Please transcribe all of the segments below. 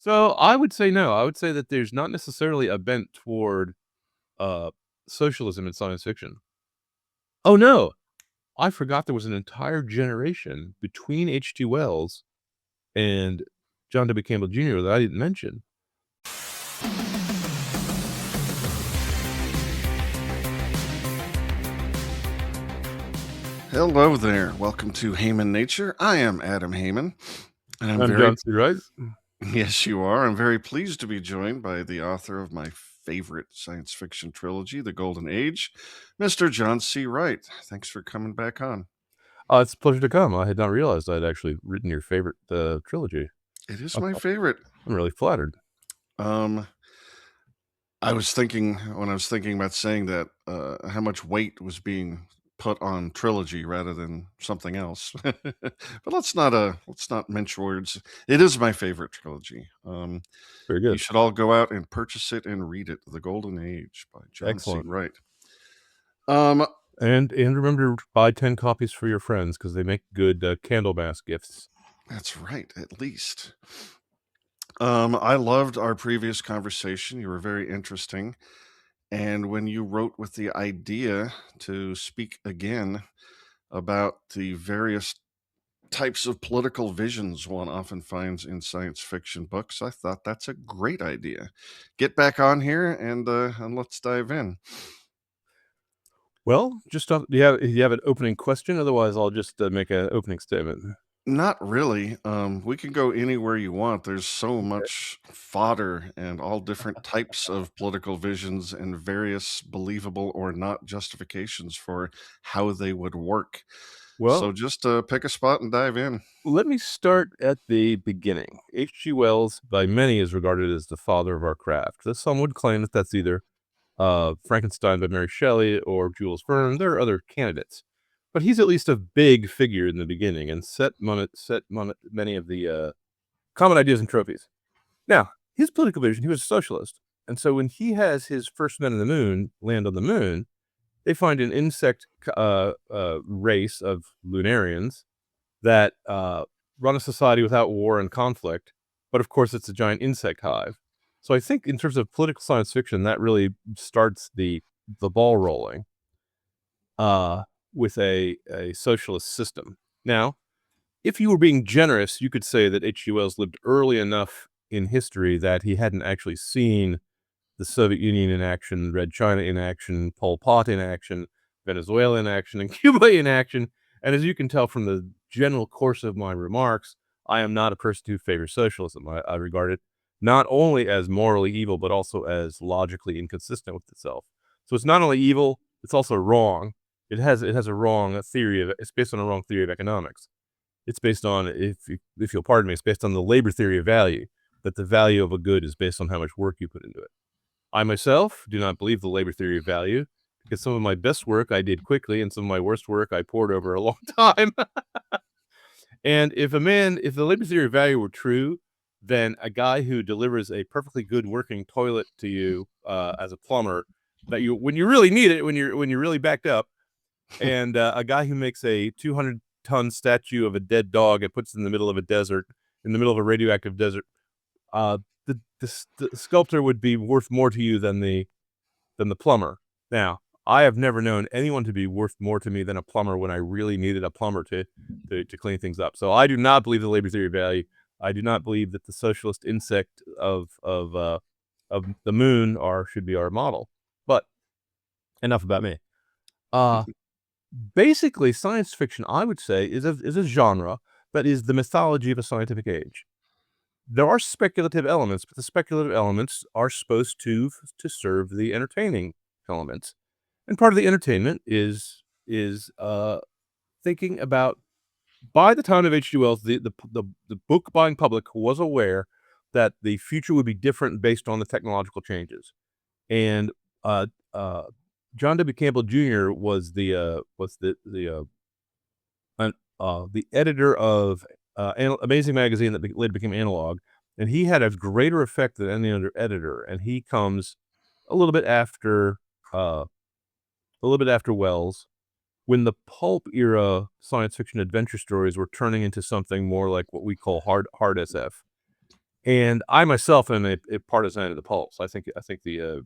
So I would say no. I would say that there's not necessarily a bent toward uh, socialism in science fiction. Oh no, I forgot there was an entire generation between H.G. Wells and John W. Campbell Jr. that I didn't mention. Hello there. Welcome to Haman Nature. I am Adam Haman, and I'm John C. Wright. yes, you are. I'm very pleased to be joined by the author of my favorite science fiction trilogy, The Golden Age, Mr. John C. Wright. Thanks for coming back on. It's a pleasure to come. I had not realized I'd actually written your favorite trilogy. It is I'm, my favorite. I'm really flattered. I was thinking when I was thinking about saying that how much weight was being put on trilogy rather than something else. But let's not mince words. It is my favorite trilogy. Very You good. should all go out and purchase it and read it. The Golden Age by John C. Excellent. Wright. And remember to buy 10 copies for your friends because they make good candle mask gifts. That's right, at least. I loved our previous conversation. You were very interesting. And when you wrote with the idea to speak again about the various types of political visions one often finds in science fiction books, I thought that's a great idea. Get back on here and let's dive in. Well, just do you have an opening question? Otherwise, I'll just make an opening statement. Not really. We can go anywhere you want. There's so much fodder and all different types of political visions and various believable or not justifications for how they would work. So Well, just pick a spot and dive in. let me start at the beginning. H.G. Wells, by many, is regarded as the father of our craft. Some would claim that that's either Frankenstein by Mary Shelley or Jules Verne. There are other candidates. But he's at least a big figure in the beginning and set many of the common ideas and trophies. Now, his political vision, he was a socialist. And so when he has his first men on the moon land on the moon, they find an insect race of lunarians that run a society without war and conflict. But of course, it's a giant insect hive. So I think in terms of political science fiction, that really starts the ball rolling with a socialist system. Now, if you were being generous, you could say that H.G. Wells lived early enough in history that he hadn't actually seen the Soviet Union in action, Red China in action, Pol Pot in action, Venezuela in action, and Cuba in action. And as you can tell from the general course of my remarks, I am not a person who favors socialism. I regard it not only as morally evil, but also as logically inconsistent with itself. So it's not only evil, it's also wrong. It has a wrong theory it's based on a wrong theory of economics. It's based on, if you'll pardon me, it's based on the labor theory of value, that the value of a good is based on how much work you put into it. I myself do not believe the labor theory of value, because some of my best work I did quickly and some of my worst work I poured over a long time. And if the labor theory of value were true, then a guy who delivers a perfectly good working toilet to you as a plumber, that when you really need it, when you're really backed up, and a guy who makes a 200-ton statue of a dead dog and puts it in the middle of a desert, in the middle of a radioactive desert, the sculptor would be worth more to you than the plumber. Now, I have never known anyone to be worth more to me than a plumber when I really needed a plumber to clean things up. So I do not believe the labor theory of value. I do not believe that the socialist insect of the moon should be our model. But enough about me. Basically, science fiction, I would say, is a genre that is the mythology of a scientific age. There are speculative elements, but the speculative elements are supposed to serve the entertaining elements. And part of the entertainment is thinking about, by the time of H.G. Wells, the book buying public was aware that the future would be different based on the technological changes. And John W. Campbell Jr. was the editor of Amazing Magazine that later became Analog, and he had a greater effect than any other editor. And he comes a little bit after Wells, when the pulp era science fiction adventure stories were turning into something more like what we call hard SF. And I myself am a partisan of the pulse. I think the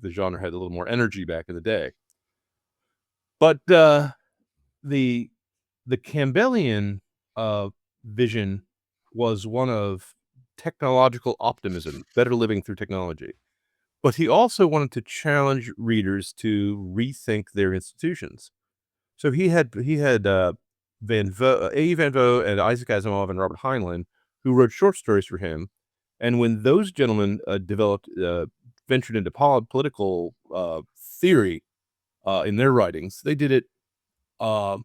genre had a little more energy back in the day. But the the Campbellian vision was one of technological optimism, better living through technology. But he also wanted to challenge readers to rethink their institutions. So he had A. Van Vogt and Isaac Asimov and Robert Heinlein, who wrote short stories for him. And when those gentlemen ventured into political theory in their writings, uh,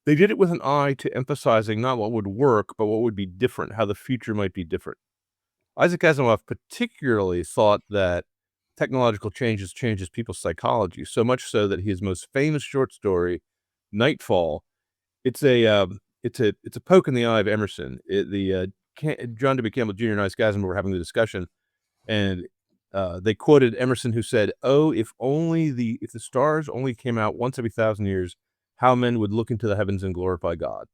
they did it with an eye to emphasizing not what would work, but what would be different, how the future might be different. Isaac Asimov particularly thought that technological changes people's psychology, so much so that his most famous short story, Nightfall, it's a poke in the eye of Emerson. John W. Campbell Jr. and Isaac Asimov were having the discussion, and they quoted Emerson, who said, "Oh, if the stars only came out once every 1,000 years, how men would look into the heavens and glorify God."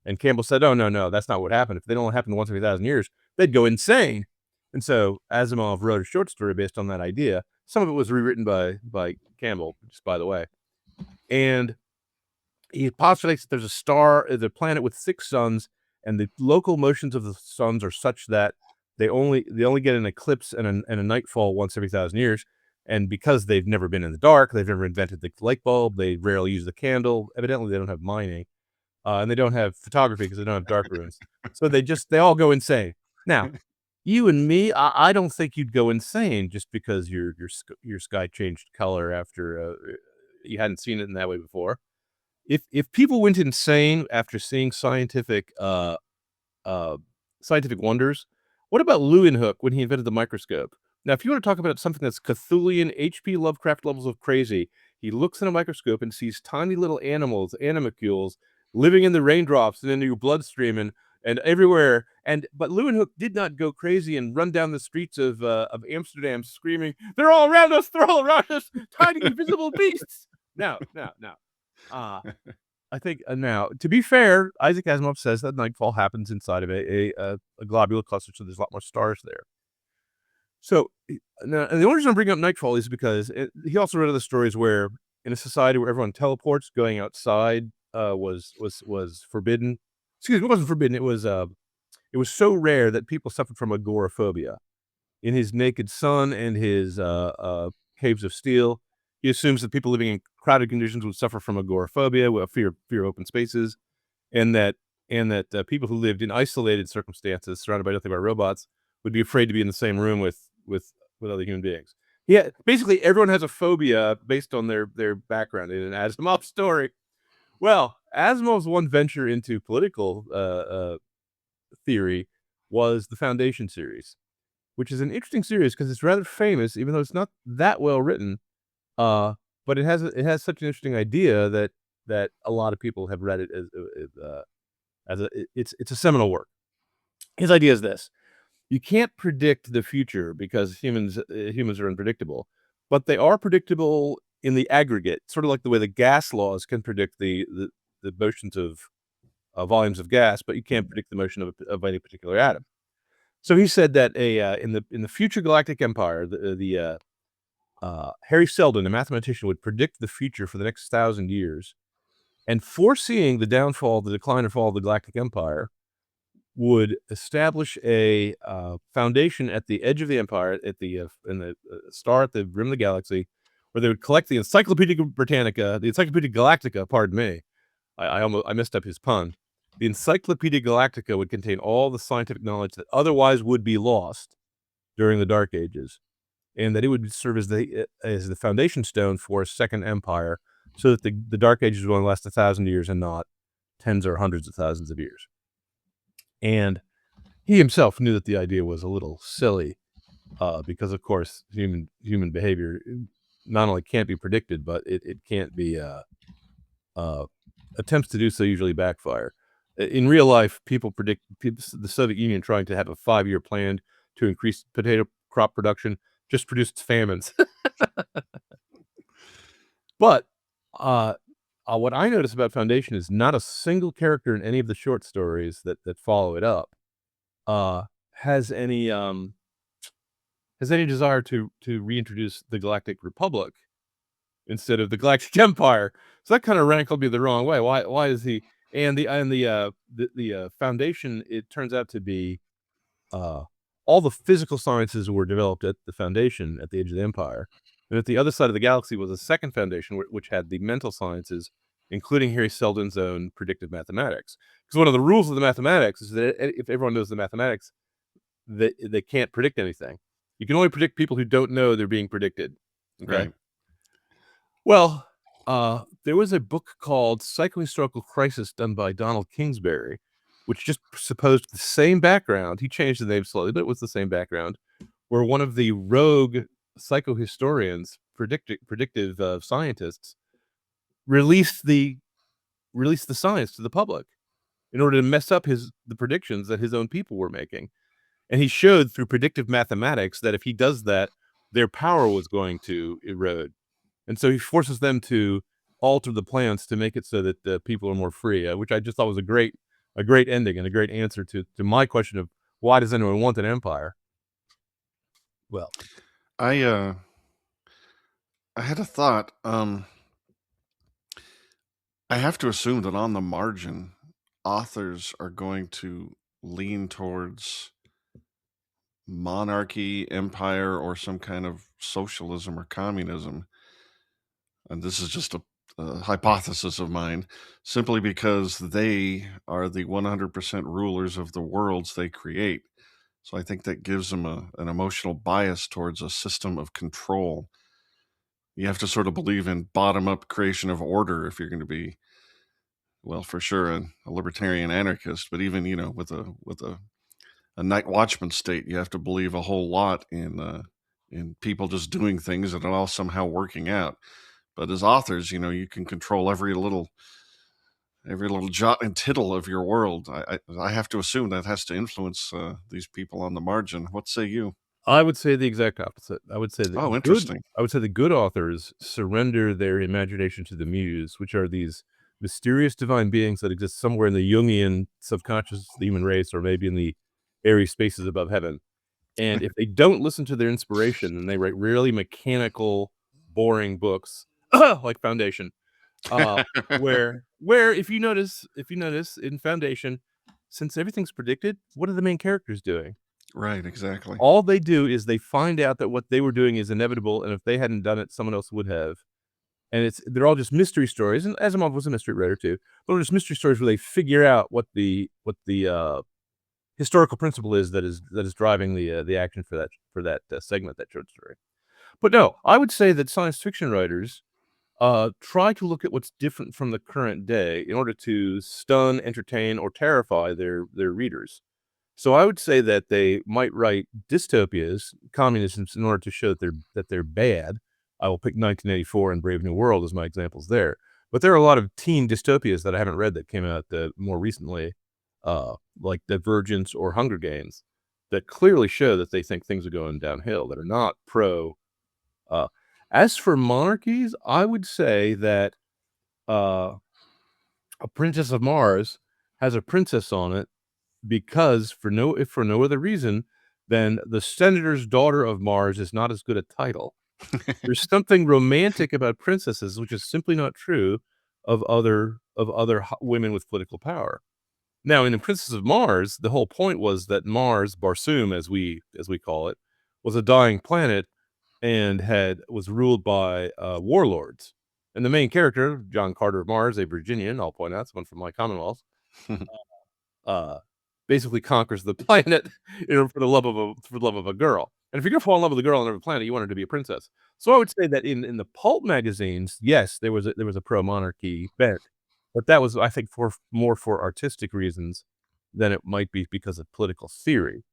And Campbell said, "Oh, no, no, that's not what happened. If they don't happen once every 1,000 years, they'd go insane." And so Asimov wrote a short story based on that idea. Some of it was rewritten by Campbell, just by the way. And he postulates that there's a planet with 6 suns, and the local motions of the suns are such that they only get an eclipse and a nightfall once every 1,000 years. And because they've never been in the dark, they've never invented the light bulb, they rarely use the candle. Evidently, they don't have mining, and they don't have photography because they don't have dark rooms. So they all go insane. Now, you and me, I don't think you'd go insane just because your sky changed color after you hadn't seen it in that way before. If people went insane after seeing uh, scientific wonders, what about Leeuwenhoek when he invented the microscope? Now, if you want to talk about something that's Cthulian, H.P. Lovecraft levels of crazy, he looks in a microscope and sees tiny little animalcules, living in the raindrops and in your bloodstream and everywhere. But Leeuwenhoek did not go crazy and run down the streets of Amsterdam screaming, "They're all around us! They're all around us! Tiny invisible beasts!" No, no, no. Uh, I think now, to be fair, Isaac Asimov says that nightfall happens inside of a globular cluster, so there's a lot more stars there. So now, and the only reason I'm bringing up Nightfall is because he also read other stories where, in a society where everyone teleports, going outside was forbidden. Excuse me, it wasn't forbidden. It was so rare that people suffered from agoraphobia. In his Naked Sun and his Caves of Steel, he assumes that people living in crowded conditions would suffer from agoraphobia, with fear of open spaces, and that people who lived in isolated circumstances, surrounded by nothing but robots, would be afraid to be in the same room with other human beings. Yeah, basically everyone has a phobia based on their background in an Asimov story. Well, Asimov's one venture into political theory was the Foundation series, which is an interesting series because it's rather famous, even though it's not that well written. Uh, but it has such an interesting idea that a lot of people have read it as it's a seminal work. His idea is this: you can't predict the future because humans are unpredictable, but they are predictable in the aggregate, sort of like the way the gas laws can predict the motions of volumes of gas, but you can't predict the motion of any particular atom. So he said that in the future galactic empire, Harry Seldon, a mathematician, would predict the future for the next 1,000 years, and foreseeing the decline and fall of the galactic empire, would establish a foundation at the edge of the empire, at the in the star at the rim of the galaxy, where they would collect the the Encyclopedia Galactica. Pardon me, I messed up his pun. The Encyclopedia Galactica would contain all the scientific knowledge that otherwise would be lost during the Dark Ages, and that it would serve as the foundation stone for a second empire, so that the Dark Ages would only last 1,000 years and not tens or hundreds of thousands of years. And he himself knew that the idea was a little silly, because of course human behavior not only can't be predicted, but it can't be attempts to do so usually backfire. In real life, the Soviet Union trying to have a 5-year plan to increase potato crop production just produced famines. But what I notice about Foundation is not a single character in any of the short stories that follow it up uh, has any desire to reintroduce the Galactic Republic instead of the Galactic Empire. So that kind of rankled me the wrong way. Why is he and the Foundation, it turns out to be uh, all the physical sciences were developed at the Foundation at the age of the Empire. And at the other side of the galaxy was a second Foundation, which had the mental sciences, including Harry Seldon's own predictive mathematics. Because one of the rules of the mathematics is that if everyone knows the mathematics, they can't predict anything. You can only predict people who don't know they're being predicted. Okay. Right. Well, there was a book called Psychohistorical Crisis done by Donald Kingsbury, which just supposed the same background. He changed the name slightly, but it was the same background, where one of the rogue psychohistorians, predictive scientists, released the science to the public in order to mess up the predictions that his own people were making. And he showed through predictive mathematics that if he does that, their power was going to erode. And so he forces them to alter the plans to make it so that the people are more free, which I just thought was a great ending and a great answer to my question of why does anyone want an empire? Well, I uh I had a thought. I have to assume that on the margin, authors are going to lean towards monarchy, empire, or some kind of socialism or communism. And this is just a hypothesis of mine, simply because they are the 100% rulers of the worlds they create. So I think that gives them an emotional bias towards a system of control. You have to sort of believe in bottom up creation of order if you're going to be, well, for sure, a libertarian anarchist. But even with a night watchman state, you have to believe a whole lot in people just doing things and it all somehow working out. But as authors, you can control every little jot and tittle of your world. I have to assume that has to influence these people on the margin. What say you? I would say the exact opposite. Oh, interesting. I would say the good authors surrender their imagination to the muse, which are these mysterious divine beings that exist somewhere in the Jungian subconscious of the human race, or maybe in the airy spaces above heaven. And if they don't listen to their inspiration and they write really mechanical, boring books like Foundation, uh, where if you notice in Foundation, since everything's predicted, what are the main characters doing? Right, exactly. All they do is they find out that what they were doing is inevitable, and if they hadn't done it, someone else would have. And they're all just mystery stories, and Asimov was a mystery writer too, but they're just mystery stories where they figure out what the historical principle is that is driving the action for that segment, that short story. But no, I would say that science fiction writers try to look at what's different from the current day in order to stun, entertain, or terrify their readers. So I would say that they might write dystopias, communisms, in order to show that they're bad. I will pick 1984 and Brave New World as my examples there. But there are a lot of teen dystopias that I haven't read that came out more recently, like Divergence or Hunger Games, that clearly show that they think things are going downhill, that are not pro. Uh, as for monarchies, I would say that uh, a Princess of Mars has a princess on it because if for no other reason than the senator's daughter of Mars is not as good a title. There's something romantic about princesses, which is simply not true of other women with political power. Now, in the Princess of Mars, the whole point was that Mars, Barsoom, as we call it, was a dying planet and was ruled by warlords. And the main character, John Carter of Mars, a Virginian, I'll point out, someone from my Commonwealth, uh, basically conquers the planet, for the love of a girl. And if you're gonna fall in love with a girl on another planet, you want her to be a princess. So I would say that in the pulp magazines, yes, there was a pro monarchy bent, but that was, I think, for artistic reasons than it might be because of political theory.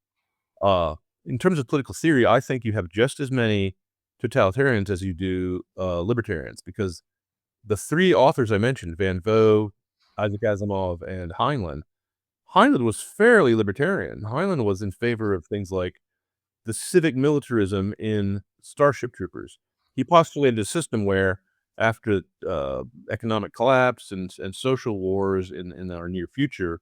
Uh, in terms of political theory, I think you have just as many totalitarians as you do libertarians, because the three authors I mentioned, Van Vogt, Isaac Asimov, and Heinlein was fairly libertarian. Heinlein was in favor of things like the civic militarism in Starship Troopers. He postulated a system where, after economic collapse and social wars in our near future,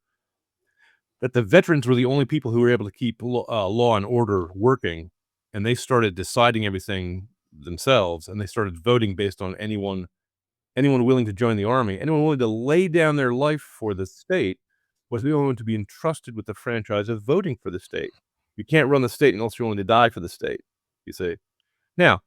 that the veterans were the only people who were able to keep law and order working, and they started deciding everything themselves, and they started voting based on anyone willing to join the army, anyone willing to lay down their life for the state was the only one to be entrusted with the franchise of voting for the state. You can't run the state unless you're willing to die for the state, you see. Now,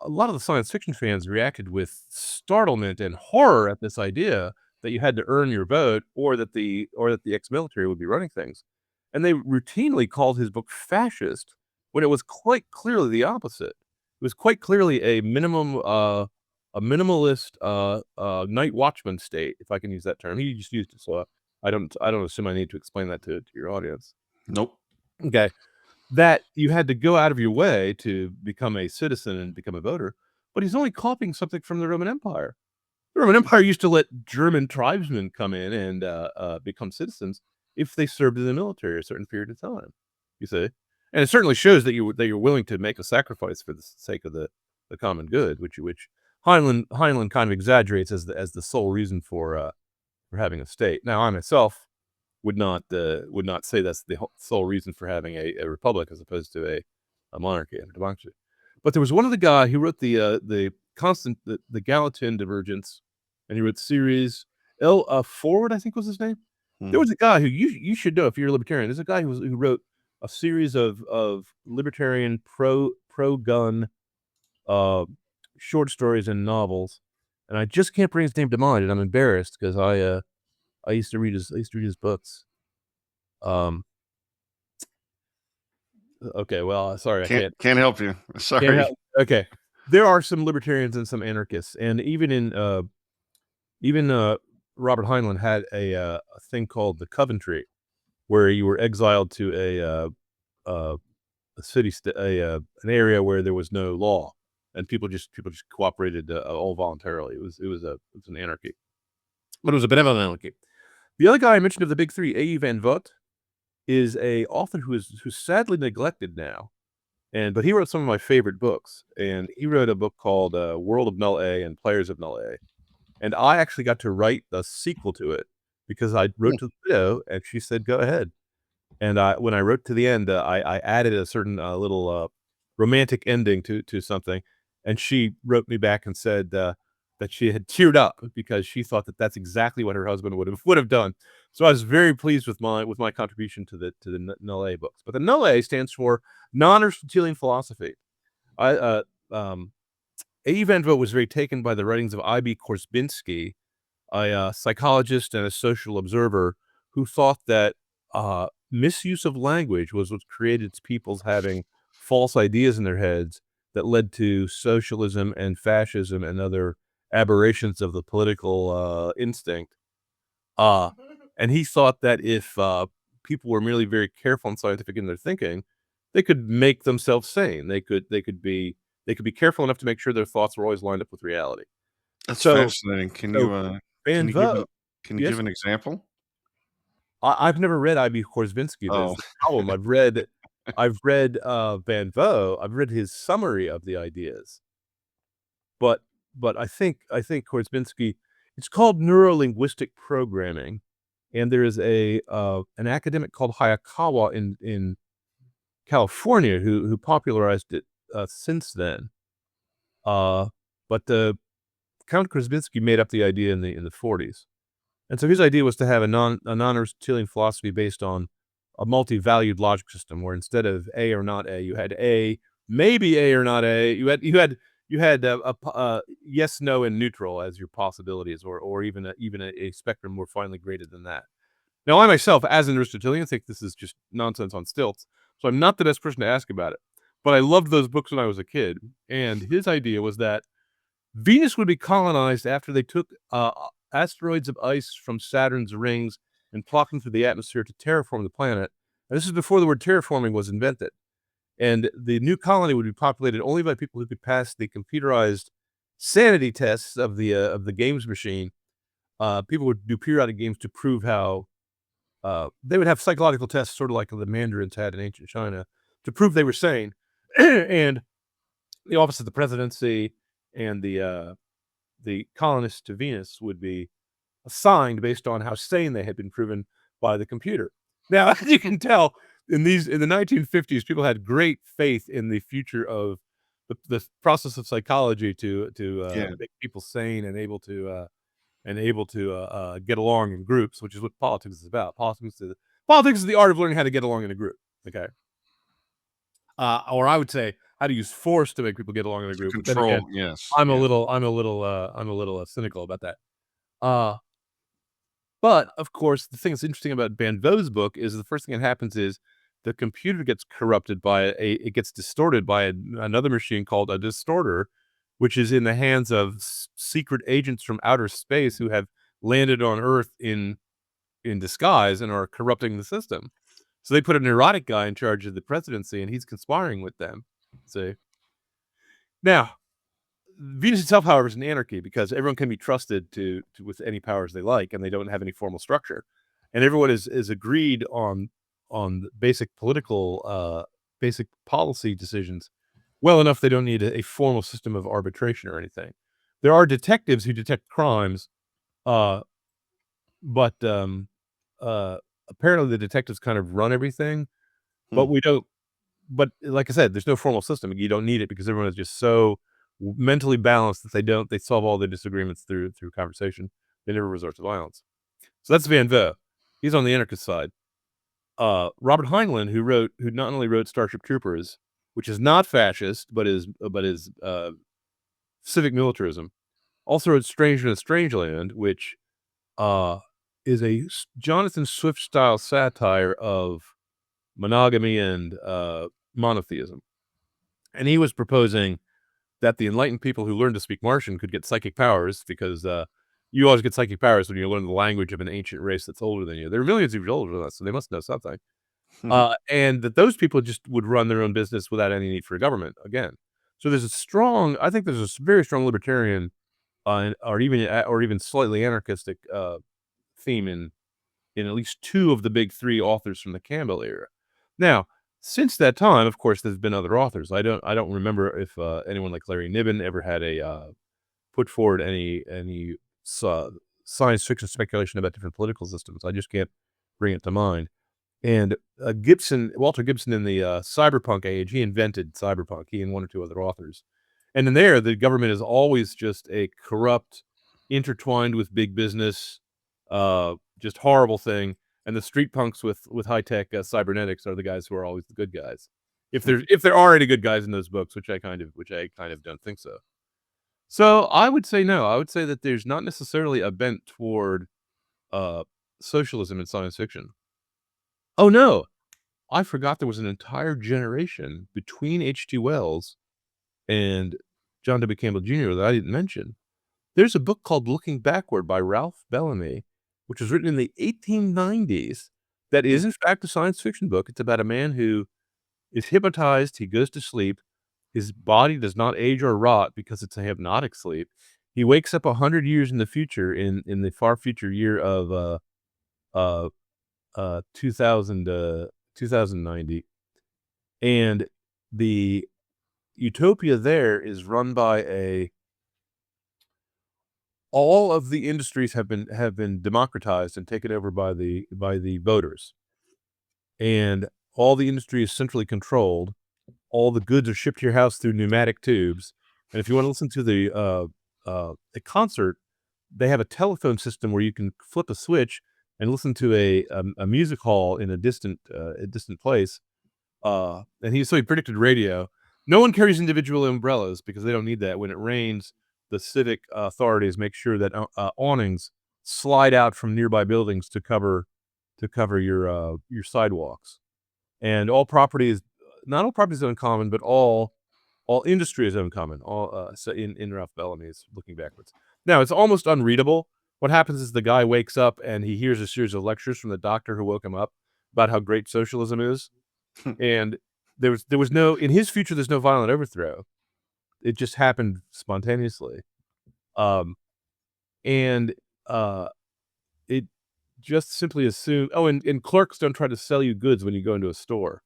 a lot of the science fiction fans reacted with startlement and horror at this idea that you had to earn your vote or that the ex-military would be running things. And they routinely called his book fascist when it was quite clearly the opposite. It was quite clearly a minimalist, night watchman state, if I can use that term. He just used it, so I don't assume I need to explain that to your audience. Nope. Okay. That you had to go out of your way to become a citizen and become a voter, but he's only copying something from the Roman Empire. The Roman Empire used to let German tribesmen come in and become citizens if they served in the military a certain period of time. You see, and it certainly shows that you're willing to make a sacrifice for the sake of the common good, which Heinlein kind of exaggerates as the sole reason for having a state. Now, I myself would not say that's the sole reason for having a republic as opposed to a monarchy and a democracy. But there was one other guy who wrote the Gallatin Divergence, and he wrote series Forward, I think was his name. There Hmm. was a guy who you should know if you're a libertarian. There's a guy who wrote a series of libertarian pro gun uh, short stories and novels, and I just can't bring his name to mind, and I'm embarrassed because I used to read his books. Um, okay, well, sorry, I Can't help you. can't Sorry. help. Okay, there are some libertarians and some anarchists, and even Robert Heinlein had a thing called the Coventry, where you were exiled to uh, a an area where there was no law, and people just cooperated all voluntarily. It was an anarchy, but it was a benevolent anarchy. The other guy I mentioned of the big three, A.E. Van Vogt, is a author who's sadly neglected now, but he wrote some of my favorite books, and he wrote a book called World of Null A and Players of Null A, and I actually got to write the sequel to it because I Hmm. wrote to the widow, and she said, "Go ahead." And when I wrote to the end, I added a certain little romantic ending to something, and she wrote me back and said that she had teared up because she thought that that's exactly what her husband would have done. So I was very pleased with my contribution to the Null A books. But the Null A stands for non-Aristotelian philosophy. I A. Van Vogt was very taken by the writings of I.B. Korzybinski, a psychologist and a social observer who thought that misuse of language was what created people's having false ideas in their heads that led to socialism and fascism and other aberrations of the political instinct. Uh, and he thought that if people were merely very careful and scientific in their thinking, they could make themselves sane. They could be careful enough to make sure their thoughts were always lined up with reality. That's So fascinating. Can so you can Van you give Vogt, yes, an example? I've never read I.B. Korzybinski, but Oh, it's the problem. I've read Van Vogt, I've read his summary of the ideas, but I think Korzybinski, it's called neuro-linguistic programming, and there is an academic called Hayakawa in California who popularized it since then. Uh, but Count Korzybinski made up the idea in the 40s. And so his idea was to have a non-Aristotelian philosophy based on a multi-valued logic system where instead of A or not A, you had A, maybe A or not A. You had yes, no, and neutral as your possibilities, or even a spectrum more finely graded than that. Now, I myself, as an Aristotelian, think this is just nonsense on stilts, so I'm not the best person to ask about it. But I loved those books when I was a kid, and his idea was that Venus would be colonized after they took asteroids of ice from Saturn's rings and plopped them through the atmosphere to terraform the planet. And this is before the word terraforming was invented. And the new colony would be populated only by people who could pass the computerized sanity tests of the games machine. People would do periodic games to prove how they would have psychological tests, sort of like the Mandarins had in ancient China, to prove they were sane. And the office of the presidency and the colonists to Venus would be assigned based on how sane they had been proven by the computer. Now, as you can tell, in the 1950s, people had great faith in the future of the process of psychology to Yeah. make people sane and able to get along in groups, which is what politics is about. Politics is the art of learning how to get along in a group. Okay, or I would say how to use force to make people get along in a To group. But then again, control, yes, yeah. I'm a little cynical about that. Uh, But, of course, the thing that's interesting about Banveau's book is the first thing that happens is the computer gets corrupted by it gets distorted by another machine called a distorter, which is in the hands of secret agents from outer space who have landed on Earth in disguise and are corrupting the system. So they put a neurotic guy in charge of the presidency, and he's conspiring with them. See? Now, Venus itself, however, is an anarchy because everyone can be trusted to with any powers they like, and they don't have any formal structure, and everyone is agreed on the basic policy decisions well enough they don't need a formal system of arbitration or anything. There are detectives who detect crimes, uh, but uh, apparently the detectives kind of run everything, Hmm. but we don't but like I said, there's no formal system. You don't need it because everyone is just so mentally balanced that they solve all their disagreements through conversation. They never resort to violence. So that's Van Vogt. He's on the anarchist side. Robert Heinlein, who not only wrote Starship Troopers, which is not fascist, but is civic militarism, also wrote Stranger in a Strange Land, which uh, is a Jonathan Swift style satire of monogamy and monotheism. And he was proposing that the enlightened people who learned to speak Martian could get psychic powers because you always get psychic powers when you learn the language of an ancient race that's older than you. They're millions of years older than us, so they must know something. And that those people just would run their own business without any need for a government again. So I think there's a very strong libertarian or even slightly anarchistic theme in at least two of the big three authors from the Campbell era. Now, since that time, of course, there's been other authors. I don't remember if anyone like Larry Niven ever had a put forward any uh, science fiction speculation about different political systems. I just can't bring it to mind. And Walter Gibson, in the cyberpunk age, he invented cyberpunk. He and one or two other authors. And in there, the government is always just a corrupt, intertwined with big business, just horrible thing. And the street punks with high tech cybernetics are the guys who are always the good guys. If there are any good guys in those books, which I kind of don't think so. So I would say no. I would say that there's not necessarily a bent toward uh, socialism in science fiction. Oh no, I forgot there was an entire generation between H.G. Wells and John W. Campbell Jr. that I didn't mention. There's a book called Looking Backward by Ralph Bellamy, which was written in the 1890s, that is, in fact, a science fiction book. It's about a man who is hypnotized, he goes to sleep, his body does not age or rot because it's a hypnotic sleep. He wakes up 100 years in the future in the far future year of, uh, 2000, 2090, and the utopia there is run by a all of the industries have been democratized and taken over by the voters, and all the industry is centrally controlled. All the goods are shipped to your house through pneumatic tubes, and if you wanna listen to a concert, they have a telephone system where you can flip a switch and listen to a music hall in a distant place. And he predicted radio. No one carries individual umbrellas because they don't need that. When it rains, the civic authorities make sure that awnings slide out from nearby buildings to cover your sidewalks. And all property is not all property is uncommon, but all industry is uncommon. All so in Ralph Bellamy's Looking Backwards. Now it's almost unreadable. What happens is the guy wakes up and he hears a series of lectures from the doctor who woke him up about how great socialism is, and there was no in his future, there's no violent overthrow. It just happened spontaneously. Um, and, uh, it just simply assumed and clerks don't try to sell you goods when you go into a store.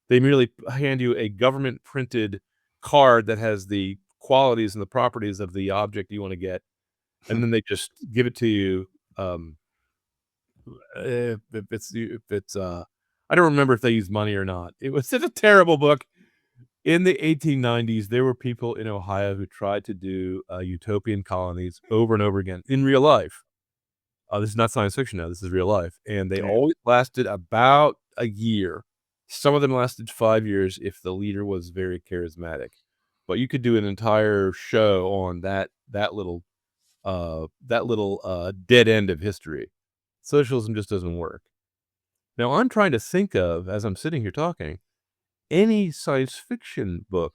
They merely hand you a government printed card that has the qualities and the properties of the object you wanna get, and then they just give it to you, um I don't remember if they used money or not. It was such a terrible book. In the 1890s, there were people in Ohio who tried to do utopian colonies over and over again in real life. This is not science fiction now, this is real life, and they Yeah. always lasted about a year. Some of them lasted 5 years if the leader was very charismatic. But you could do an entire show on that little dead end of history. Socialism just doesn't work. Now, I'm trying to think of, as I'm sitting here talking, any science fiction book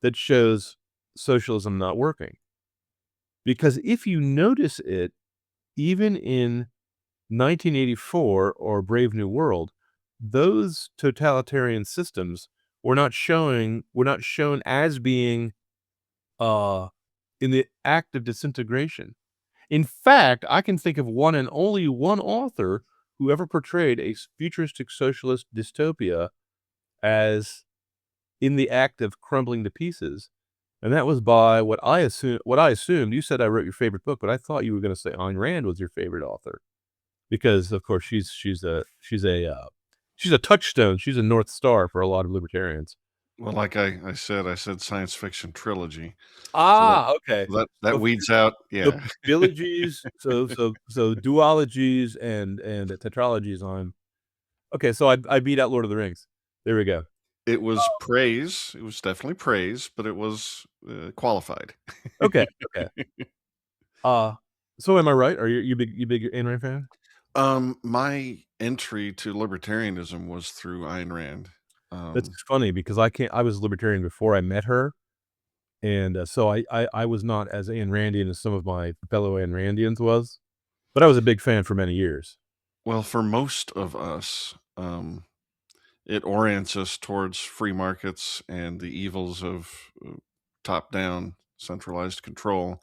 that shows socialism not working. Because if you notice it, even in 1984 or Brave New World, those totalitarian systems were not shown as being uh, in the act of disintegration. In fact, I can think of one and only one author who ever portrayed a futuristic socialist dystopia as in the act of crumbling to pieces, and that was by what I assumed. You said I wrote your favorite book, but I thought you were gonna say Ayn Rand was your favorite author because, of course, she's a touchstone, she's a North Star for a lot of libertarians. Well, like I said science fiction trilogy. So Ah, okay. that So weeds out, so yeah. phyllogies, so duologies and tetralogies on okay, so I beat out Lord of the Rings. There we go. It was praise, it was definitely praise, but it was, qualified. Okay, okay. Uh, so am I right? Are you big Ayn Rand fan? My entry to libertarianism was through Ayn Rand. That's Um, funny because I was libertarian before I met her, and, so I was not as Ayn Randian as some of my fellow Ayn Randians was, but I was a big fan for many years. well, for most of us, it orients us towards free markets and the evils of top-down centralized control.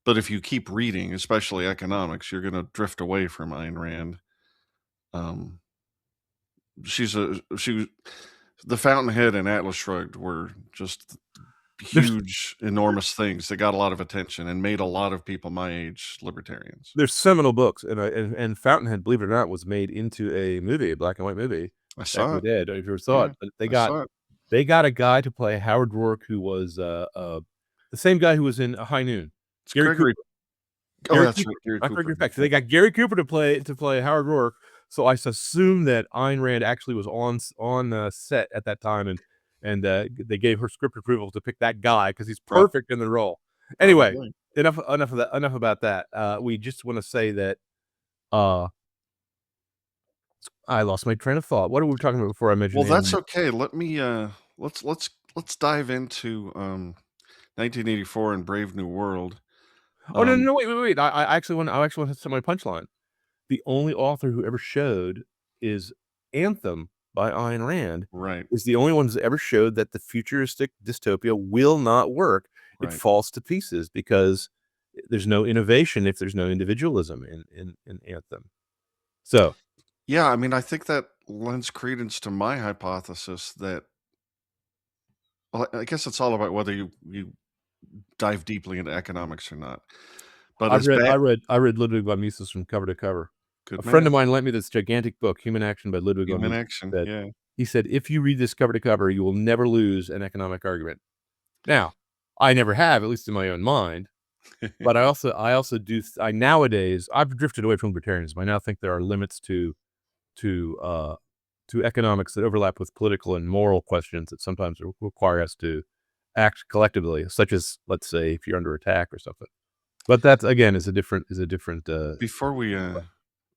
But if you keep reading, especially economics, you're gonna drift away from Ayn Rand. Um, she was the Fountainhead and Atlas Shrugged were just There's huge, enormous things that got a lot of attention and made a lot of people my age libertarians. there's seminal books, and Fountainhead, believe it or not, was made into a movie, a black and white movie I back in saw the it. day. I don't know if you ever saw Yeah, it, but I saw it. they got a guy to play Howard Rourke who was, the same guy who was in High Noon, It's Gary Gregory. Cooper. Oh, Gary that's Cooper, right, Gary not Cooper. Gregory Peck. So Yeah. they got Gary Cooper to play Howard Rourke. So I assume that Ayn Rand actually was on set at that time, and they gave her script approval to pick that guy because he's Prob perfect in the role. Anyway, Probably. enough of that. Enough about that. We just want to say that uh, I lost my train of thought. What were we talking about before I mentioned Well, Ayn that's Rand? okay. Let me, let's dive into, 1984 and Brave New World. Oh no, no, Um, no! Wait! I actually want to say my punchline. The only author who ever showed is Anthem by Ayn Rand right, is the only one who's ever showed that the futuristic dystopia will not work. It right. falls to pieces because there's no innovation if there's no individualism in Anthem. So, Yeah, I mean, I think that lends credence to my hypothesis that well, I guess it's all about whether you dive deeply into economics or not. But as bad I read Ludwig von Mises from cover to cover. A good friend of man. mine lent me this gigantic book, Human Action by Ludwig von Human Mises. action, That yeah. he said, "If you read this cover to cover, you will never lose an economic argument." Now, I never have, at least in my own mind. But I also do I nowadays I've drifted away from libertarianism. I now think there are limits to, uh, to economics that overlap with political and moral questions that sometimes require us to act collectively, such as, let's say, if you're under attack or something. But that, again, is a different, Before we,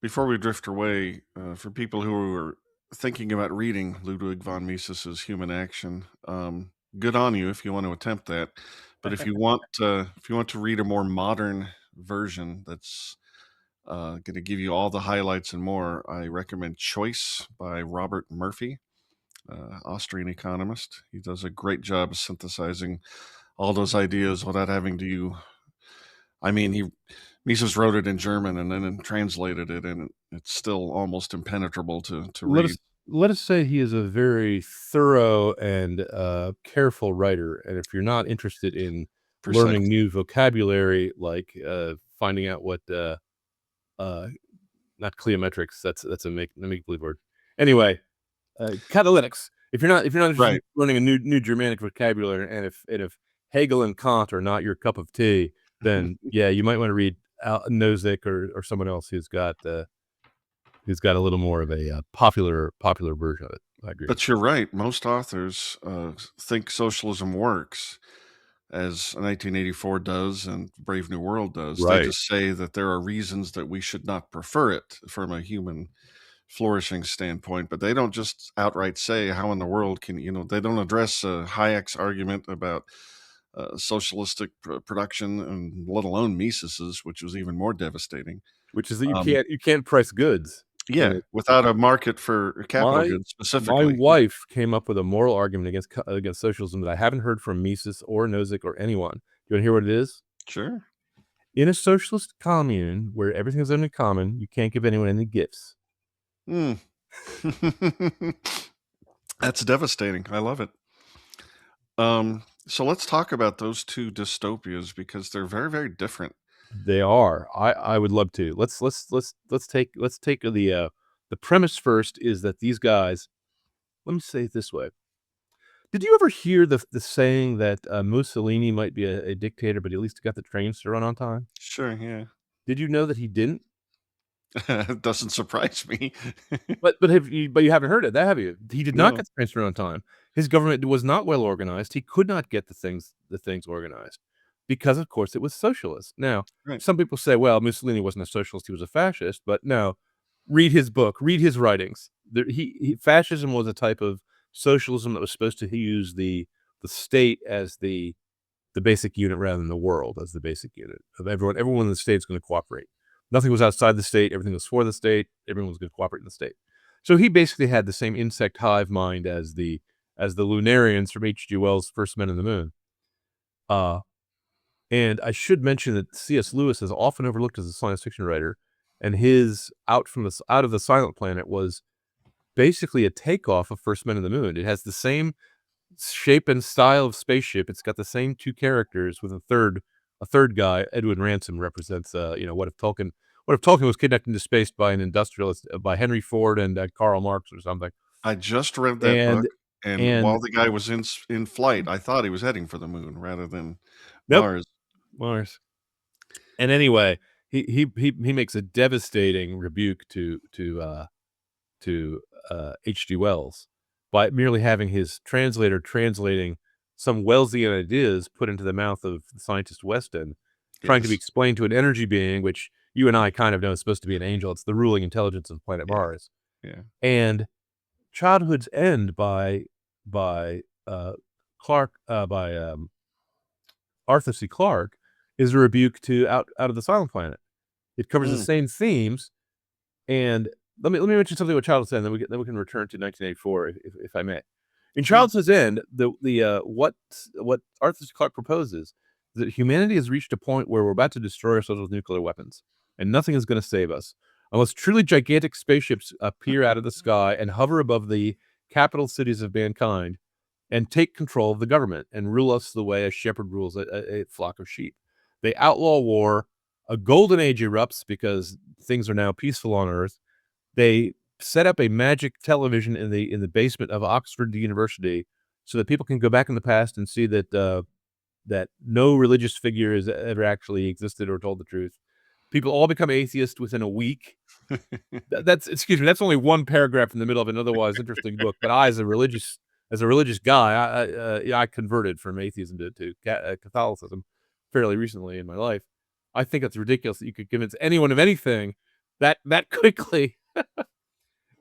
before we drift away, for people who are thinking about reading Ludwig von Mises's Human Action, good on you if you want to attempt that. But if you want to read a more modern version that's going to give you all the highlights and more, I recommend Choice by Robert Murphy, Austrian economist. He does a great job of synthesizing all those ideas without having to. I mean, he Mises wrote it in German and then translated it, and it's still almost impenetrable to let read. us let us say he is a very thorough and, careful writer, and if you're not interested in Precisely. learning new vocabulary, like, finding out what, uh not Cleometrics. That's a make believe word. Anyway, catalytics. If you're not interested in Right. learning a new Germanic vocabulary, and if Hegel and Kant are not your cup of tea, then yeah, you might want to read Nozick or someone else who's got a little more of a popular version of it. I agree. But you're right. Most authors think socialism works, as 1984 does and Brave New World does. They Right. just say that there are reasons that we should not prefer it from a human flourishing standpoint, but they don't just outright say how in the world can they don't address Hayek's argument about socialistic production, and let alone Mises's, which was even more devastating. Which is that Um, you can't price goods in yeah, it. without a market for capital My goods my specifically. wife came up with a moral argument against socialism that I haven't heard from Mises or Nozick or anyone. You want to hear what it is? Sure. In a socialist commune where everything is in common, you can't give anyone any gifts. Hmm. That's devastating. I love it. So let's talk about those two dystopias because they're very, very different. They are. I would love to. Let's take the premise first is that these guys. Let me say it this way. Did you ever hear the saying that Mussolini might be a dictator, but at least he got the trains to run on time? Sure, yeah. Did you know that he didn't? It doesn't surprise me. But you haven't heard it, that have you? He did not No. get the trains to run on time. His government was not well organized. He could not get the things organized because, of course, it was socialist. Now, Right. some people say, "Well, Mussolini wasn't a socialist; he was a fascist." But no, read his book, read his writings. Fascism was a type of socialism that was supposed to use the state as the basic unit rather than the world as the basic unit of everyone. Everyone in the state is going to cooperate. Nothing was outside the state. Everything was for the state. Everyone was going to cooperate in the state. So he basically had the same insect hive mind as the Lunarians from H.G. Wells' First Men in the Moon. Uh, and I should mention that C.S. Lewis is often overlooked as a science fiction writer, and his Out of the Silent Planet was basically a takeoff of First Men in the Moon. It has the same shape and style of spaceship. It's got the same two characters with a third guy. Edwin Ransom represents, what if Tolkien was kidnapped into space by an industrialist, by Henry Ford and Karl Marx or something. I just read that book, And and and while the guy was in flight, I thought he was heading for the moon rather than nope, Mars. Mars. And anyway, he makes a devastating rebuke to H.G. Wells by merely having his translator translating some Wellesian ideas put into the mouth of the scientist Weston, trying to be Yes. explained to an energy being, which you and I kind of know is supposed to be an angel. It's the ruling intelligence of planet Yeah, Mars. yeah. And Childhood's End by Clark by Arthur C. Clarke is a rebuke to Out of the Silent Planet. It covers the Mm, same themes. And let me mention something about Childhood's End, then we can return to 1984 if I may. In sure. Childhood's End, what Arthur C. Clarke proposes is that humanity has reached a point where we're about to destroy ourselves with nuclear weapons, and nothing is going to save us unless truly gigantic spaceships appear out of the sky and hover above the capital cities of mankind and take control of the government and rule us the way a shepherd rules a flock of sheep. They outlaw war. A golden age erupts because things are now peaceful on Earth. They set up a magic television in the basement of Oxford University so that people can go back in the past and see that no religious figure has ever actually existed or told the truth. People all become atheists within a week. That's only one paragraph in the middle of an otherwise interesting book. But as a religious guy, I converted from atheism to Catholicism fairly recently in my life. I think it's ridiculous that you could convince anyone of anything that quickly.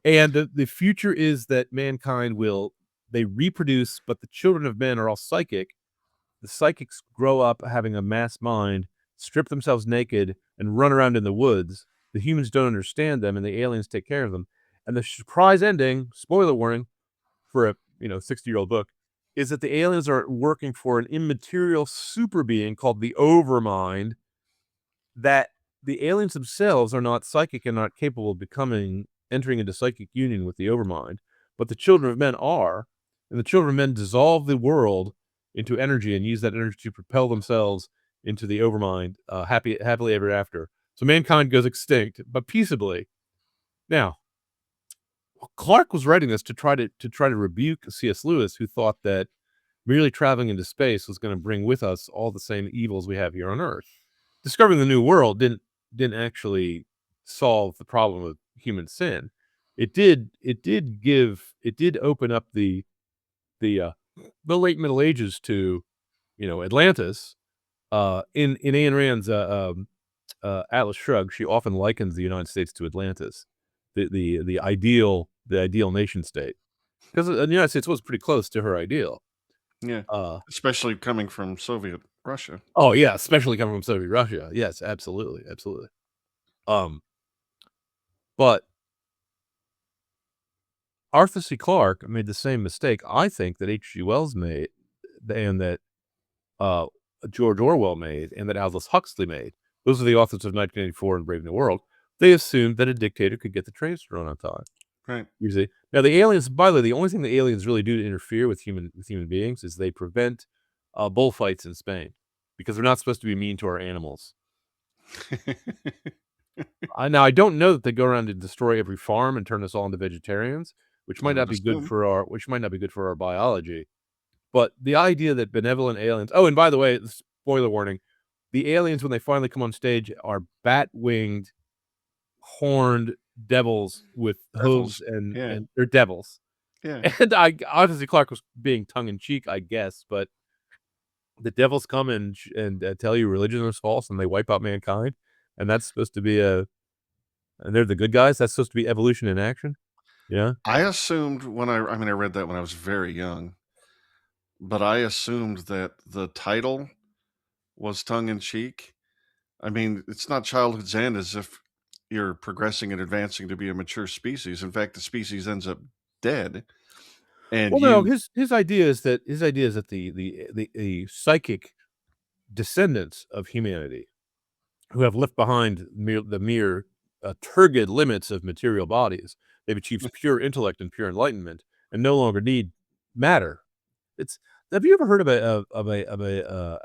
And the future is that mankind they reproduce, but the children of men are all psychic. The psychics grow up having a mass mind, strip themselves naked, and run around in the woods. The humans don't understand them, and the aliens take care of them. And the surprise ending, spoiler warning, for a 60-year-old book, is that the aliens are working for an immaterial super being called the Overmind, that the aliens themselves are not psychic and not capable of entering into psychic union with the Overmind, but the children of men are, and the children of men dissolve the world into energy and use that energy to propel themselves into the Overmind, happily ever after. So mankind goes extinct, but peaceably. Now, Clarke was writing this to try to rebuke C.S. Lewis, who thought that merely traveling into space was going to bring with us all the same evils we have here on Earth. Discovering the New World didn't actually solve the problem of human sin. It did open up the uh, the late Middle Ages to, Atlantis. In Ayn Rand's Atlas Shrugged, she often likens the United States to Atlantis, the ideal nation state, because the United States was pretty close to her ideal. Yeah, Uh, especially coming from Soviet Russia. oh yeah, especially coming from Soviet Russia. Yes, absolutely, absolutely. Um, but Arthur C. Clarke made the same mistake I think that H.G. Wells made, and that uh, George Orwell made, and that Aldous Huxley made. Those are the authors of 1984 and Brave New World. They assumed that a dictator could get the trains to run on time. Right. You see? Now the aliens, by the way, the only thing the aliens really do to interfere with human beings is they prevent bullfights in Spain, because they're not supposed to be mean to our animals. Now I don't know that they go around and destroy every farm and turn us all into vegetarians, which I might would not be good assume. for our biology. But the idea that benevolent aliens. Oh, and by the way, spoiler warning: the aliens, when they finally come on stage, are bat-winged, horned devils with hooves, Devils. and Yeah, and they're devils. yeah. And I obviously Clark was being tongue in cheek, I guess, but the devils come and tell you religion is false and they wipe out mankind, and that's supposed to be and they're the good guys. That's supposed to be evolution in action. Yeah. I assumed when I mean, I read that when I was very young, but I assumed that the title was tongue in cheek. I mean, it's not childhood's end as if you're progressing and advancing to be a mature species. In fact, the species ends up dead, and Well, no, you his idea is that the psychic descendants of humanity, who have left behind turgid limits of material bodies. They've achieved pure intellect and pure enlightenment, and no longer need matter. It's Have you ever heard of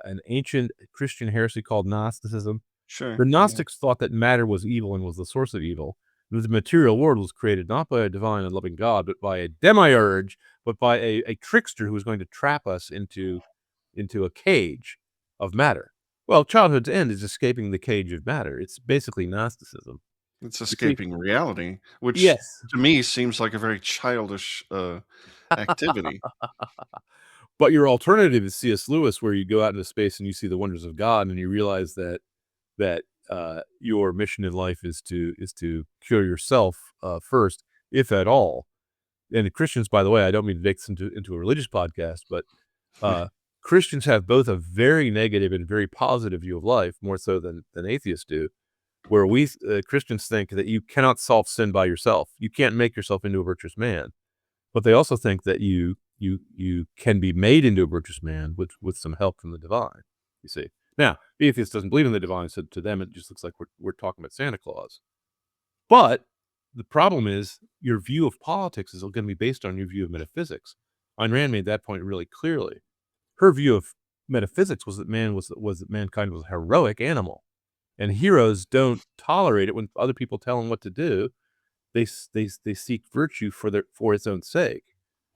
an ancient Christian heresy called Gnosticism? sure, The yeah. Gnostics thought that matter was evil and was the source of evil. That the material world was created not by a divine and loving God, but by a demiurge, but by a trickster who was going to trap us into a cage of matter. Well, childhood's end is escaping the cage of matter. It's basically Gnosticism. It's You see? escaping reality, which Yes. to me seems like a very childish activity. But your alternative is C.S. Lewis, where you go out into space and you see the wonders of God, and you realize that your mission in life is to cure yourself first, if at all. And the Christians, by the way, I don't mean to make this into a religious podcast, but Christians have both a very negative and very positive view of life, more so than atheists do. Where Christians think that you cannot solve sin by yourself, you can't make yourself into a virtuous man. But they also think that you can be made into a virtuous man with some help from the divine. You see. Now, the atheist doesn't believe in the divine, so to them it just looks like we're talking about Santa Claus. But the problem is your view of politics is going to be based on your view of metaphysics. Ayn Rand made that point really clearly. Her view of metaphysics was that mankind was a heroic animal, and heroes don't tolerate it when other people tell them what to do. They seek virtue for its own sake.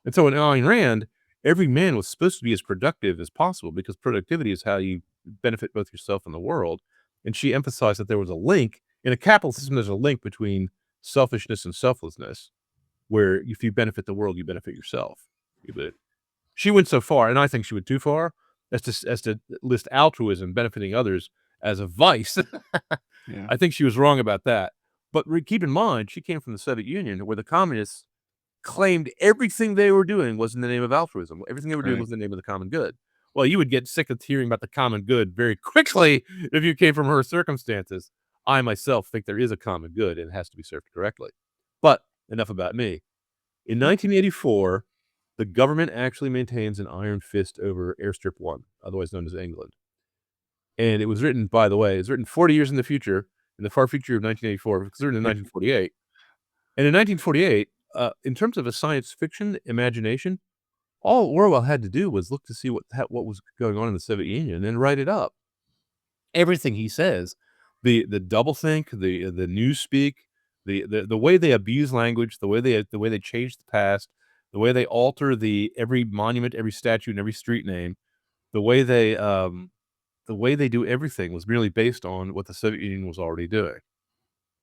And so in Ayn Rand, every man was supposed to be as productive as possible, because productivity is how you benefit both yourself and the world. And she emphasized that there was a link in a capitalist system. There's a link between selfishness and selflessness, where if you benefit the world, you benefit yourself. But she went so far, and I think she went too far, as to list altruism, benefiting others, as a vice. Yeah, I think she was wrong about that. But keep in mind, she came from the Soviet Union, where the communists claimed everything they were doing was in the name of altruism. Everything they were doing right. was in the name of the common good. Well, you would get sick of hearing about the common good very quickly if you came from her circumstances. I myself think there is a common good and it has to be served correctly. But enough about me. In 1984, the government actually maintains an iron fist over Airstrip 1, otherwise known as England. And it was written, by the way, it was written 40 years in the future, in the far future of 1984. It was written in 1948. And in 1948, in terms of a science fiction imagination, all Orwell had to do was look to see what was going on in the Soviet Union and write it up. Everything he says, the doublethink, the newspeak, The way they abuse language, the way they change the past, the way they alter every monument, every statue, and every street name, the way they the way they do everything was merely based on what the Soviet Union was already doing.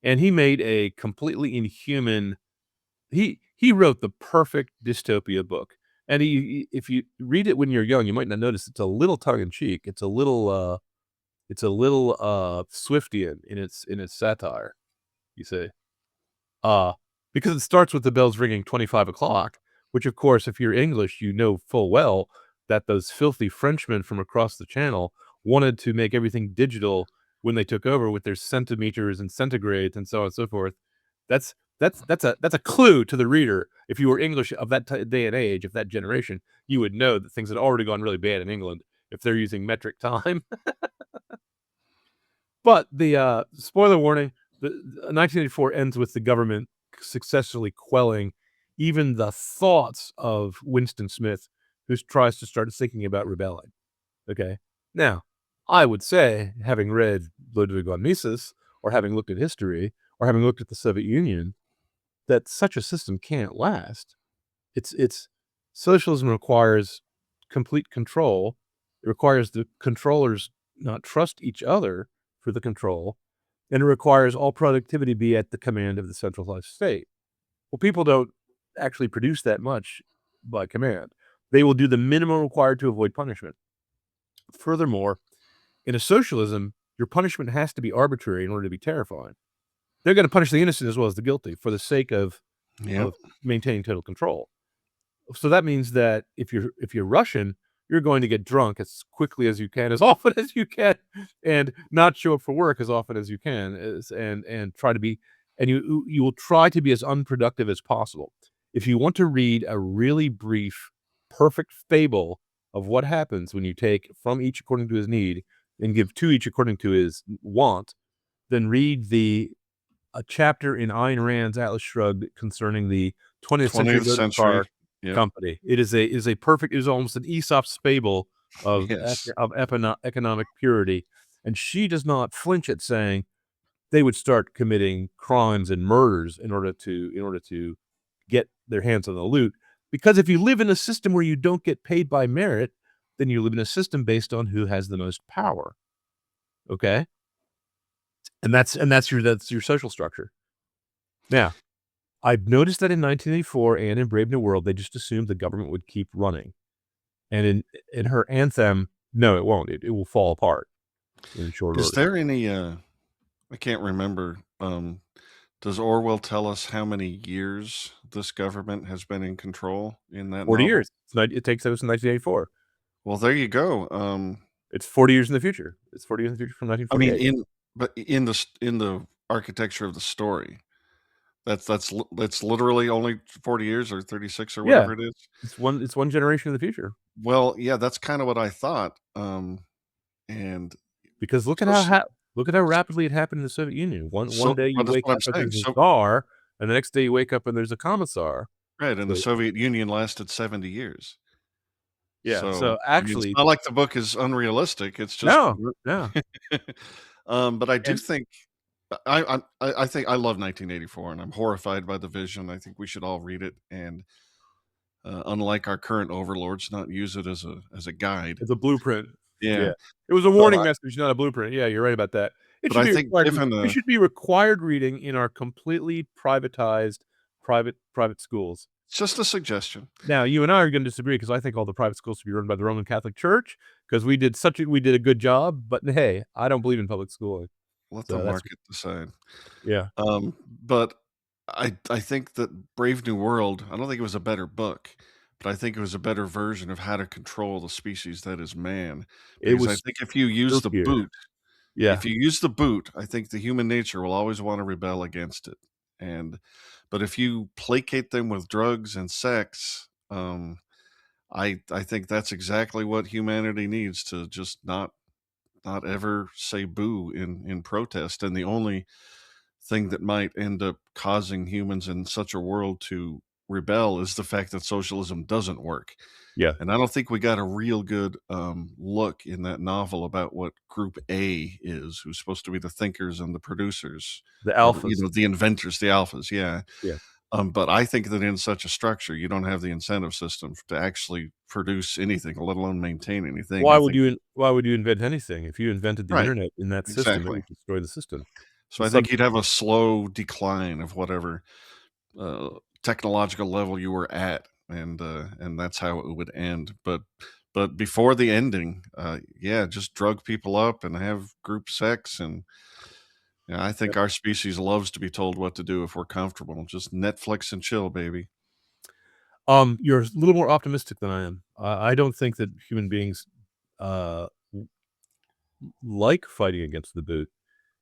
And he made a completely inhuman he wrote the perfect dystopia book. And if you read it when you're young, you might not notice it's a little tongue in cheek. It's a little Swiftian in its satire, you see. Uh, because it starts with the bells ringing 25 o'clock, which of course, if you're English, you know full well that those filthy Frenchmen from across the channel wanted to make everything digital when they took over with their centimeters and centigrades and so on and so forth. That's a clue to the reader. If you were English of that day and age, of that generation, you would know that things had already gone really bad in England if they're using metric time. But the spoiler warning: the 1984 ends with the government successfully quelling even the thoughts of Winston Smith, who tries to start thinking about rebelling. Okay, now I would say, having read Ludwig von Mises, or having looked at history, or having looked at the Soviet Union, that such a system can't last. It's socialism requires complete control. It requires the controllers not trust each other for the control, and it requires all productivity be at the command of the centralized state. Well, people don't actually produce that much by command. They will do the minimum required to avoid punishment. Furthermore, in a socialism, your punishment has to be arbitrary in order to be terrifying. They're going to punish the innocent as well as the guilty for the sake Yep. of maintaining total control. So that means that if you're Russian, you're going to get drunk as quickly as you can, as often as you can, and not show up for work as often as you can, and try to be, and you will try to be as unproductive as possible. If you want to read a really brief, perfect fable of what happens when you take from each according to his need and give to each according to his want, then read the a chapter in Ayn Rand's Atlas Shrugged concerning the 20th century 20th motor century. car Yep. company. It is a perfect, it is almost an Aesop's fable of Yes. economic purity, and she does not flinch at saying they would start committing crimes and murders in order to get their hands on the loot, because if you live in a system where you don't get paid by merit, then you live in a system based on who has the most power, okay? That's your social structure. Now, I've noticed that in 1984 and in Brave New World, they just assumed the government would keep running. And in her anthem, no, it won't. It will fall apart in short Is order. there any, I can't remember, does Orwell tell us how many years this government has been in control in that 40 novel? years. It takes us in 1984. Well, there you go. It's 40 years in the future. It's 40 years in the future from I mean, 1948. in the architecture of the story, that's literally only 40 years or 36 or Yeah, whatever it is. it's one generation in the future. Well, yeah, that's kinda what I thought, and Because so s look at how rapidly it happened in the Soviet Union. One so day you but that's wake what I'm up and saying, there's a so czar, and the next day you wake up and there's a commissar. right, and the So Soviet Union lasted 70 years. yeah, So, so I mean, it's actually not like the book is unrealistic, it's just no, we're no, but I do and think I think I love 1984, and I'm horrified by the vision. I think we should all read it and, unlike our current overlords, not use it as a guide. it's a blueprint. Yeah, Yeah. It was a but warning message, not a blueprint. Yeah, you're right about that. I think given It the should be required reading in our completely privatized private schools. it's just a suggestion. Now, you and I are gonna disagree because I think all the private schools should be run by the Roman Catholic Church because we did a good job, but hey, I don't believe in public schooling. Let the So that's market decide. yeah. But I think that Brave New World, I don't think it was a better book, but I think it was a better version of how to control the species that is man. It Because I was think if you use the silkier. boot, Yeah. I think the human nature will always want to rebel against it. And but if you placate them with drugs and sex, I think that's exactly what humanity needs to just not ever say boo in protest. And the only thing that might end up causing humans in such a world to rebel is the fact that socialism doesn't work. Yeah. And I don't think we got a real good look in that novel about what Group A is, who's supposed to be the thinkers and the producers, The or alphas. the inventors, the alphas. Yeah. Yeah. But I think that in such a structure, you don't have the incentive system to actually produce anything, let alone maintain anything. I think. Why would you invent anything? If you invented the Right. internet in that system, it Exactly. would destroy the system. So The I think sub you'd have a slow decline of whatever uh, technological level you were at, and that's how it would end. But before the ending, yeah, just drug people up and have group sex, and yeah, I think our species loves to be told what to do if we're comfortable. Just Netflix and chill, baby. You're a little more optimistic than I am. I don't think that human beings, uh, l like fighting against the boot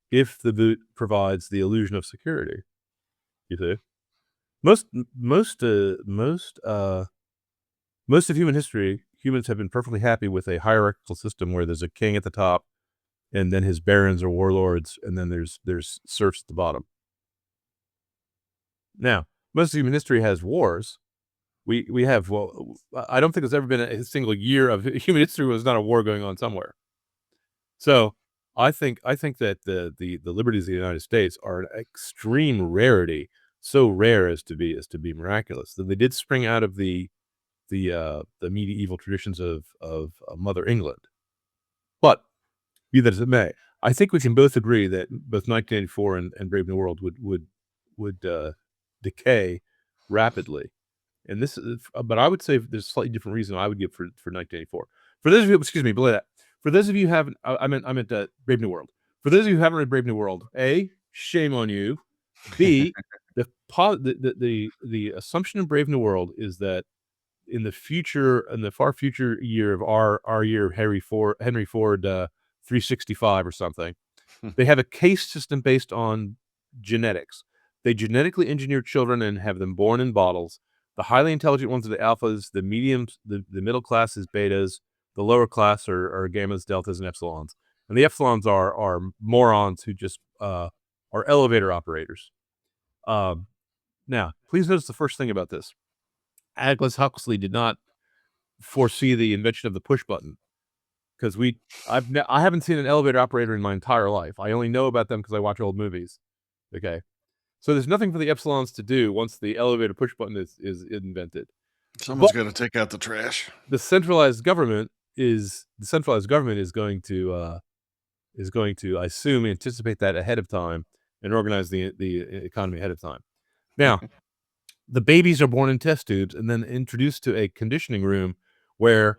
if the boot provides the illusion of security, you see? Most m most of human history, humans have been perfectly happy with a hierarchical system where there's a king at the top, and then his barons or warlords, and then there's serfs at the bottom. Now, most of human history has wars. We have I don't think there's ever been a single year of human history where there's not a war going on somewhere. So, I think that the liberties of the United States are an extreme rarity, so rare as to be miraculous. That they did spring out of the medieval traditions of Mother England. But be that as it may, I think we can both agree that both 1984 and Brave New World would decay rapidly. And this is but I would say there's a slightly different reason I would give for 1984. For those of you excuse me, below that. For those of you who haven't I meant Brave New World. For those of you who haven't read Brave New World, A, shame on you. B, the assumption in Brave New World is that in the far future year of our year of Henry Ford 365 or something, they have a caste system based on genetics. They genetically engineer children and have them born in bottles. The highly intelligent ones are the alphas, the mediums, the middle class is betas, the lower class are gammas, deltas, and epsilons. And the epsilons are morons who just are elevator operators. Um, Now, please notice the first thing about this. Aldous Huxley did not foresee the invention of the push button because I haven't seen an elevator operator in my entire life. I only know about them because I watch old movies. Okay. So there's nothing for the epsilons to do once the elevator push button is invented. Someone's But got to take out the trash. the centralized government is going to, I assume, anticipate that ahead of time and organize the economy ahead of time. Now, the babies are born in test tubes and then introduced to a conditioning room where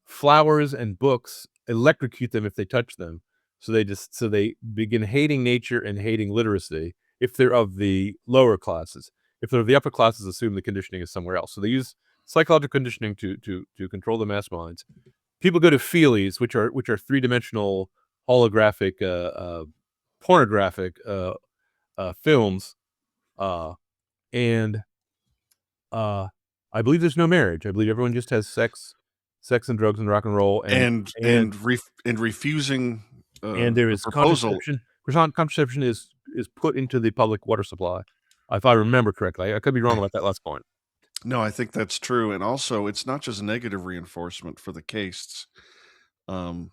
flowers and books electrocute them if they touch them. So they begin hating nature and hating literacy if they're of the lower classes. If they're of the upper classes, assume the conditioning is somewhere else. So they use psychological conditioning to control the mass minds. People go to feelies, which are three-dimensional holographic pornographic films, uh, and uh, I believe there's no marriage. I believe everyone just has sex and drugs and rock and roll, And refusing and there a is proposal. contraception. Contraception is put into the public water supply, if I remember correctly. I could be wrong about that last point. No, I think that's true, and also it's not just negative reinforcement for the castes. Um,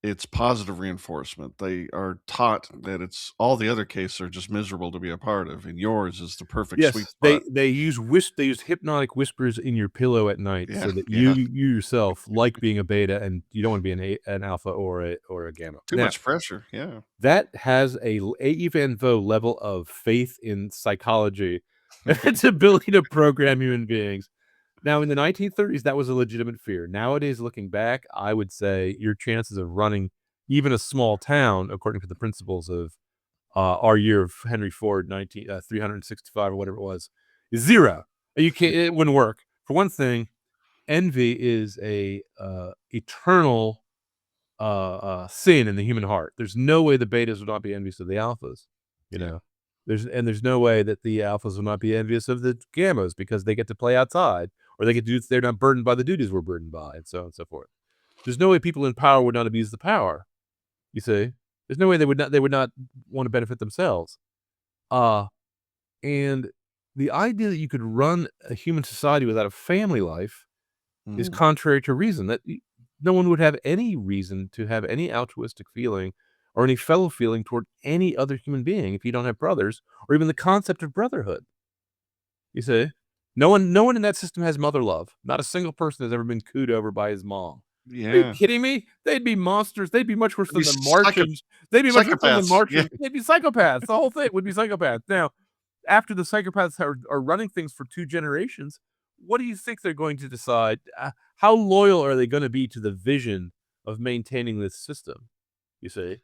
it's positive reinforcement. They are taught that it's all the other castes are just miserable to be a part of, and yours is the perfect sweet Yes, spot. they use hypnotic whispers in your pillow at night Yeah, so that yeah. you yourself like being a beta and you don't want to be an alpha or a gamma. Too Now, much pressure. Yeah. that has A. Van Vo level of faith in psychology and its ability to program human beings. Now, in the 1930s, that was a legitimate fear. Nowadays, looking back, I would say your chances of running even a small town, according to the principles of our year of Henry Ford, 365 or whatever it was, is zero. You can't. It wouldn't work. For one thing, envy is a eternal sin in the human heart. There's no way the betas would not be envious of the alphas. You Yeah. know, there's no way that the alphas will not be envious of the gammas because they get to play outside or they get to do, they're not burdened by the duties we're burdened by, and so on and so forth. There's no way people in power would not abuse the power. You see, there's no way they would not want to benefit themselves. Uh and the idea that you could run a human society without a family life is Mm. contrary to reason, that no one would have any reason to have any altruistic feeling or any fellow feeling toward any other human being if you don't have brothers or even the concept of brotherhood. You see? No one in that system has mother love. Not a single person has ever been cooed over by his mom. Are you Yeah. kidding me? They'd be monsters. They'd be much worse than the These Martians. They'd be much worse than the psychopaths. Yeah. Martians. They'd be psychopaths. The whole thing would be psychopaths. Now, after the psychopaths are running things for 2 generations, what do you think they're going to decide? How loyal are they gonna be to the vision of maintaining this system, you see?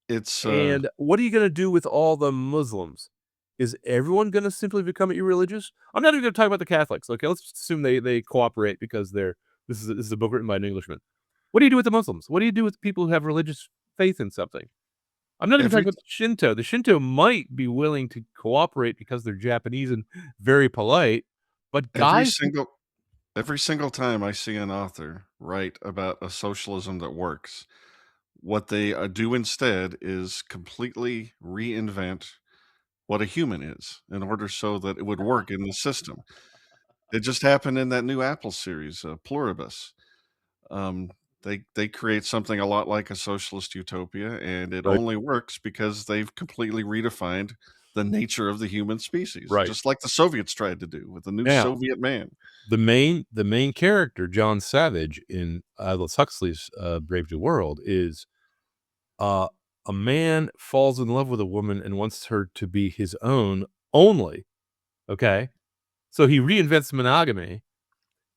It's, And what are you gonna do with all the Muslims? Is everyone gonna simply become irreligious? I'm not even gonna talk about the Catholics, okay? Let's just assume they cooperate because this is a book written by an Englishman. What do you do with the Muslims? What do you do with people who have religious faith in something? I'm not even talking every about the Shinto. The Shinto might be willing to cooperate because they're Japanese and very polite, but every guys who single every single time I see an author write about a socialism that works, what they, do instead is completely reinvent what a human is in order so that it would work in the system. It just happened in that new Apple series, Pluribus. Um, they create something a lot like a socialist utopia, and it right, only works because they've completely redefined the nature of the human species, right. just like the Soviets tried to do with the new Now, Soviet man. the main character, John Savage, in Aldous Huxley's, Brave New World is, uh, a man falls in love with a woman and wants her to be his own only, okay? So he reinvents monogamy.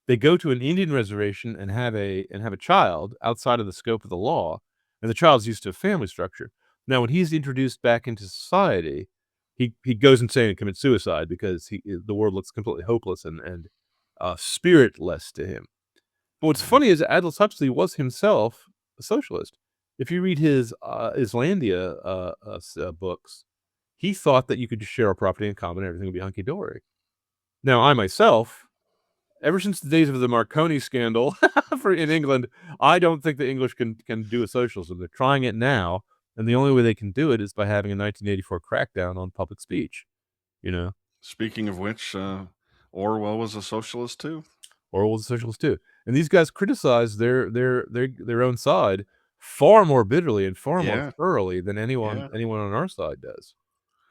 They go to an Indian reservation and have a child outside of the scope of the law, and the child's used to a family structure. Now, when he's introduced back into society, he goes insane and commits suicide because the world looks completely hopeless and spiritless to him. But what's Mhm. funny is Aldous Huxley was himself a socialist. If you read his Islandia books, he thought that you could just share a property in common, and everything would be hunky dory. Now, I myself, ever since the days of the Marconi scandal in England, I don't think the English can do a socialism. They're trying it now, and the only way they can do it is by having a 1984 crackdown on public speech, you know? Speaking of which, Orwell was a socialist too. Orwell was a socialist too. And these guys criticize their own side far more bitterly and far more Yeah, thoroughly than anyone yeah. anyone on our side does.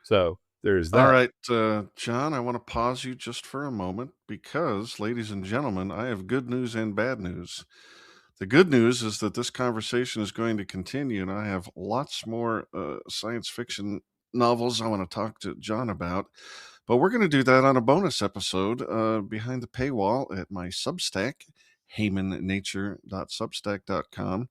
So, there's All that. right, John, I want to pause you just for a moment because, ladies and gentlemen, I have good news and bad news. The good news is that this conversation is going to continue, and I have lots more science fiction novels I want to talk to John about. But we're going to do that on a bonus episode behind the paywall at my Substack, hamannature.substack.com.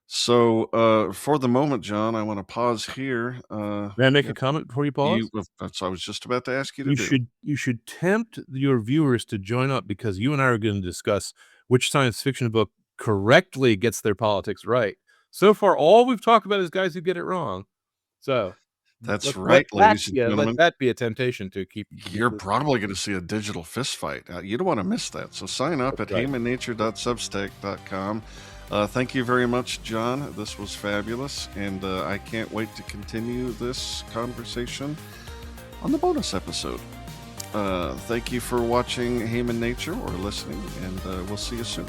So for the moment, John, I want to pause here. May I make a comment before you pause? That's what I was just about to ask you to You do. should tempt your viewers to join up because you and I are gonna discuss which science fiction book correctly gets their politics right. So far, all we've talked about is guys who get it wrong. So, That's let's right, ladies and let gentlemen. that be a temptation to keep You're listening. probably going to see a digital fist fight. You don't want to miss that. So sign up That's at right. hamannature.substack.com. Thank you very much, John. This was fabulous, and I can't wait to continue this conversation on the bonus episode. Thank you for watching Haman Nature or listening, and we'll see you soon.